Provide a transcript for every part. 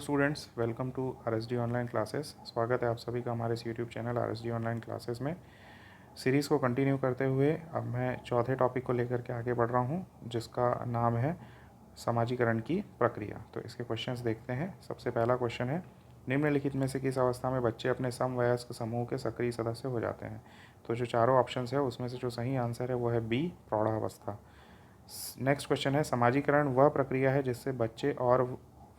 Students, welcome to RSD online classes. स्वागत है आप सभी का हमारे इस YouTube channel RSD online classes में। सीरीज़ को कंटिन्यू करते हुए अब मैं चौथे टॉपिक को लेकर के आगे बढ़ रहा हूं, जिसका नाम है समाजीकरण की प्रक्रिया। तो इसके क्वेश्चंस देखते हैं। सबसे पहला क्वेश्चन है, निम्नलिखित में से किस अवस्था में बच्चे अपने समवयस्क समूह के सक्रिय सदस्य हो जाते हैं? तो जो चारों ऑप्शंस है उसमें से जो सही आंसर है वो है बी, प्रौढ़ावस्था। नेक्स्ट क्वेश्चन है, समाजीकरण वह प्रक्रिया है जिससे बच्चे और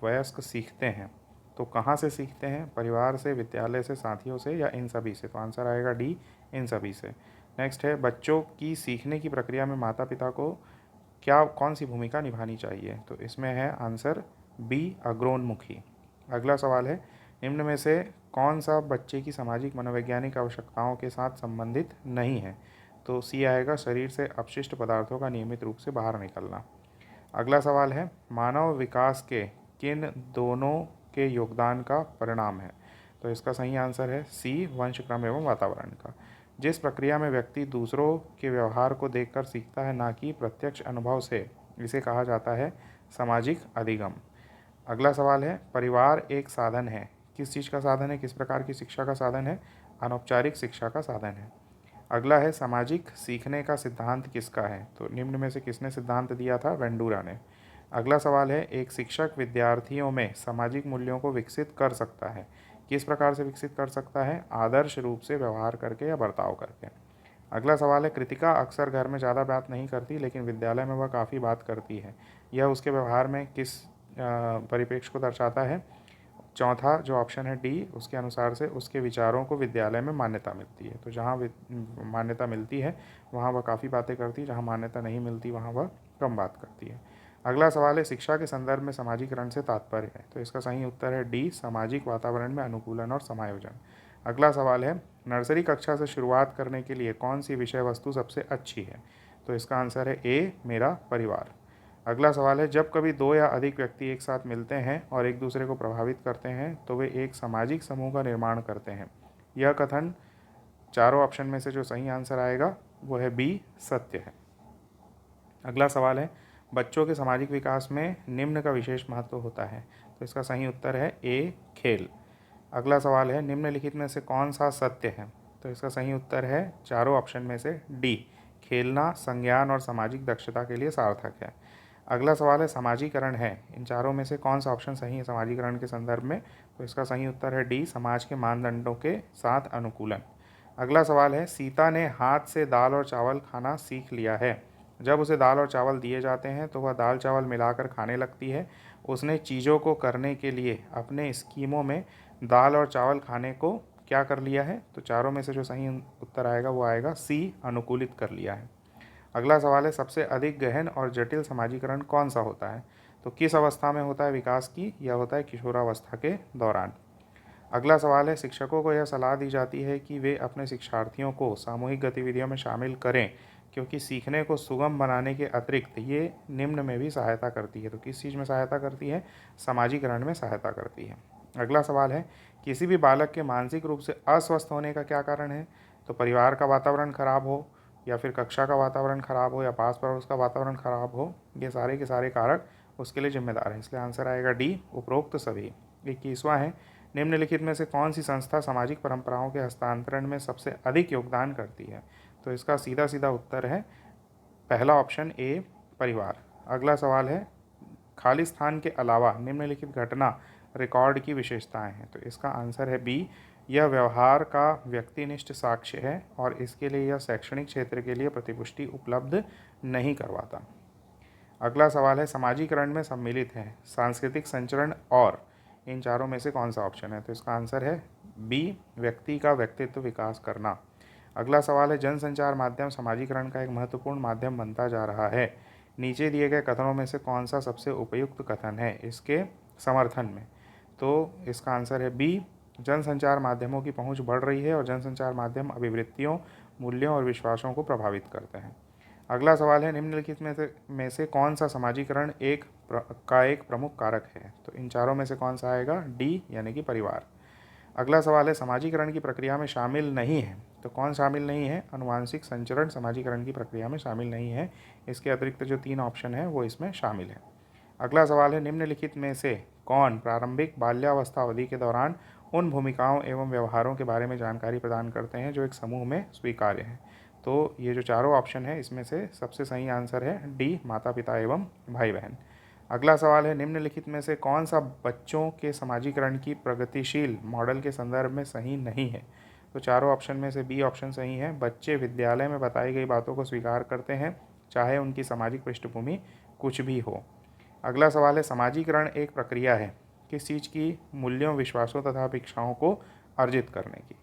वयस्क सीखते हैं। तो कहाँ से सीखते हैं? परिवार से, विद्यालय से, साथियों से, या इन सभी से? तो आंसर आएगा डी, इन सभी से। नेक्स्ट है, बच्चों की सीखने की प्रक्रिया में माता पिता को कौन सी भूमिका निभानी चाहिए? तो इसमें है आंसर बी, अग्रोन्मुखी। अगला सवाल है, निम्न में से कौन सा बच्चे की सामाजिक मनोवैज्ञानिक आवश्यकताओं के साथ संबंधित नहीं है? तो सी आएगा, शरीर से अपशिष्ट पदार्थों का नियमित रूप से बाहर निकलना। अगला सवाल है, मानव विकास के किन दोनों के योगदान का परिणाम है? तो इसका सही आंसर है सी, वंशक्रम एवं वातावरण का। जिस प्रक्रिया में व्यक्ति दूसरों के व्यवहार को देखकर सीखता है, ना कि प्रत्यक्ष अनुभव से, इसे कहा जाता है सामाजिक अधिगम। अगला सवाल है, परिवार एक साधन है। किस चीज़ का साधन है? किस प्रकार की शिक्षा का साधन है? अनौपचारिक शिक्षा का साधन है। अगला है, सामाजिक सीखने का सिद्धांत किसका है? तो निम्न में से किसने सिद्धांत दिया था? वेंडूरा ने। अगला सवाल है, एक शिक्षक विद्यार्थियों में सामाजिक मूल्यों को विकसित कर सकता है। किस प्रकार से विकसित कर सकता है? आदर्श रूप से व्यवहार करके या बर्ताव करके। अगला सवाल है, कृतिका अक्सर घर में ज़्यादा बात नहीं करती, लेकिन विद्यालय में वह काफ़ी बात करती है। यह उसके व्यवहार में किस परिप्रेक्ष्य को दर्शाता है? चौथा जो ऑप्शन है डी, उसके अनुसार से उसके विचारों को विद्यालय में मान्यता मिलती है। तो जहाँ मान्यता मिलती है वहाँ वह काफ़ी बातें करती है, जहाँ मान्यता नहीं मिलती वहाँ वह कम बात करती है। अगला सवाल है, शिक्षा के संदर्भ में समाजीकरण से तात्पर्य है? तो इसका सही उत्तर है डी, सामाजिक वातावरण में अनुकूलन और समायोजन। अगला सवाल है, नर्सरी कक्षा से शुरुआत करने के लिए कौन सी विषय वस्तु सबसे अच्छी है? तो इसका आंसर है ए, मेरा परिवार। अगला सवाल है, जब कभी दो या अधिक व्यक्ति एक साथ मिलते हैं और एक दूसरे को प्रभावित करते हैं तो वे एक सामाजिक समूह का निर्माण करते हैं। यह कथन चारों ऑप्शन में से जो सही आंसर आएगा वो है बी, सत्य है। अगला सवाल है, बच्चों के सामाजिक विकास में निम्न का विशेष महत्व होता है? तो इसका सही उत्तर है ए, खेल। अगला सवाल है, निम्नलिखित में से कौन सा सत्य है? तो इसका सही उत्तर है चारों ऑप्शन में से डी, खेलना संज्ञान और सामाजिक दक्षता के लिए सार्थक है। अगला सवाल है, समाजीकरण है, इन चारों में से कौन सा ऑप्शन सही है समाजीकरण के संदर्भ में? तो इसका सही उत्तर है डी, समाज के मानदंडों के साथ अनुकूलन। अगला सवाल है, सीता ने हाथ से दाल और चावल खाना सीख लिया है। जब उसे दाल और चावल दिए जाते हैं तो वह दाल चावल मिलाकर खाने लगती है। उसने चीज़ों को करने के लिए अपने स्कीमों में दाल और चावल खाने को क्या कर लिया है? तो चारों में से जो सही उत्तर आएगा वो आएगा सी, अनुकूलित कर लिया है। अगला सवाल है, सबसे अधिक गहन और जटिल समाजीकरण कौन सा होता है? तो किस अवस्था में होता है विकास की? यह होता है किशोरावस्था के दौरान। अगला सवाल है, शिक्षकों को यह सलाह दी जाती है कि वे अपने शिक्षार्थियों को सामूहिक गतिविधियों में शामिल करें, क्योंकि सीखने को सुगम बनाने के अतिरिक्त ये निम्न में भी सहायता करती है। तो किस चीज़ में सहायता करती है? समाजीकरण में सहायता करती है। अगला सवाल है, किसी भी बालक के मानसिक रूप से अस्वस्थ होने का क्या कारण है? तो परिवार का वातावरण खराब हो, या फिर कक्षा का वातावरण खराब हो, या पास पड़ोस का वातावरण खराब हो, ये सारे के सारे कारक उसके लिए जिम्मेदार हैं। इसलिए आंसर आएगा डी, उपरोक्त सभी। 21वां है, निम्नलिखित में से कौन सी संस्था सामाजिक परंपराओं के हस्तांतरण में सबसे अधिक योगदान करती है? तो इसका सीधा सीधा उत्तर है पहला ऑप्शन ए, परिवार। अगला सवाल है, खाली स्थान के अलावा निम्नलिखित घटना रिकॉर्ड की विशेषताएं हैं? तो इसका आंसर है बी, यह व्यवहार का व्यक्तिनिष्ठ साक्ष्य है और इसके लिए यह शैक्षणिक क्षेत्र के लिए प्रतिपुष्टि उपलब्ध नहीं करवाता। अगला सवाल है, समाजीकरण में सम्मिलित है सांस्कृतिक संचरण और इन चारों में से कौन सा ऑप्शन है? तो इसका आंसर है बी, व्यक्ति का व्यक्तित्व विकास करना। अगला सवाल है, जनसंचार माध्यम समाजीकरण का एक महत्वपूर्ण माध्यम बनता जा रहा है। नीचे दिए गए कथनों में से कौन सा सबसे उपयुक्त कथन है इसके समर्थन में? तो इसका आंसर है बी, जनसंचार माध्यमों की पहुंच बढ़ रही है और जनसंचार माध्यम अभिवृत्तियों, मूल्यों और विश्वासों को प्रभावित करते हैं। अगला सवाल है, निम्नलिखित में से कौन सा समाजीकरण एक प्रमुख कारक है? तो इन चारों में से कौन सा आएगा? डी, यानी कि परिवार। अगला सवाल है, समाजीकरण की प्रक्रिया में शामिल नहीं है। तो कौन शामिल नहीं है? अनुवांशिक संचरण समाजीकरण की प्रक्रिया में शामिल नहीं है। इसके अतिरिक्त जो 3 ऑप्शन है वो इसमें शामिल है। अगला सवाल है, निम्नलिखित में से कौन प्रारंभिक बाल्यावस्था अवधि के दौरान उन भूमिकाओं एवं व्यवहारों के बारे में जानकारी प्रदान करते हैं जो एक समूह में स्वीकार्य हैं। तो ये जो चारों ऑप्शन है इसमें से सबसे सही आंसर है डी, माता पिता एवं भाई बहन। अगला सवाल है, निम्नलिखित में से कौन सा बच्चों के समाजीकरण की प्रगतिशील मॉडल के संदर्भ में सही नहीं है। तो चारों ऑप्शन में से बी ऑप्शन सही है। बच्चे विद्यालय में बताई गई बातों को स्वीकार करते हैं चाहे उनकी सामाजिक पृष्ठभूमि कुछ भी हो। अगला सवाल है, समाजीकरण एक प्रक्रिया है किस चीज़ की, मूल्यों, विश्वासों तथा अपेक्षाओं को अर्जित करने की।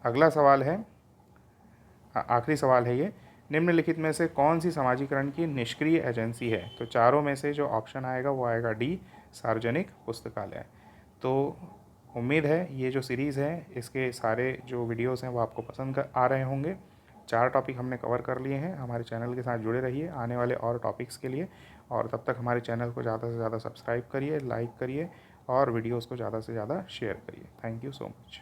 अगला सवाल है, आखिरी सवाल है ये, निम्नलिखित में से कौन सी समाजीकरण की निष्क्रिय एजेंसी है। तो चारों में से जो ऑप्शन आएगा वो आएगा डी, सार्वजनिक पुस्तकालय। तो उम्मीद है ये जो सीरीज़ है इसके सारे जो वीडियोस हैं वो आपको पसंद आ रहे होंगे। 4 टॉपिक हमने कवर कर लिए हैं। हमारे चैनल के साथ जुड़े रहिए आने वाले और टॉपिक्स के लिए, और तब तक हमारे चैनल को ज़्यादा से ज़्यादा सब्सक्राइब करिए, लाइक करिए और वीडियोज़ को ज़्यादा से ज़्यादा शेयर करिए। Thank you so much.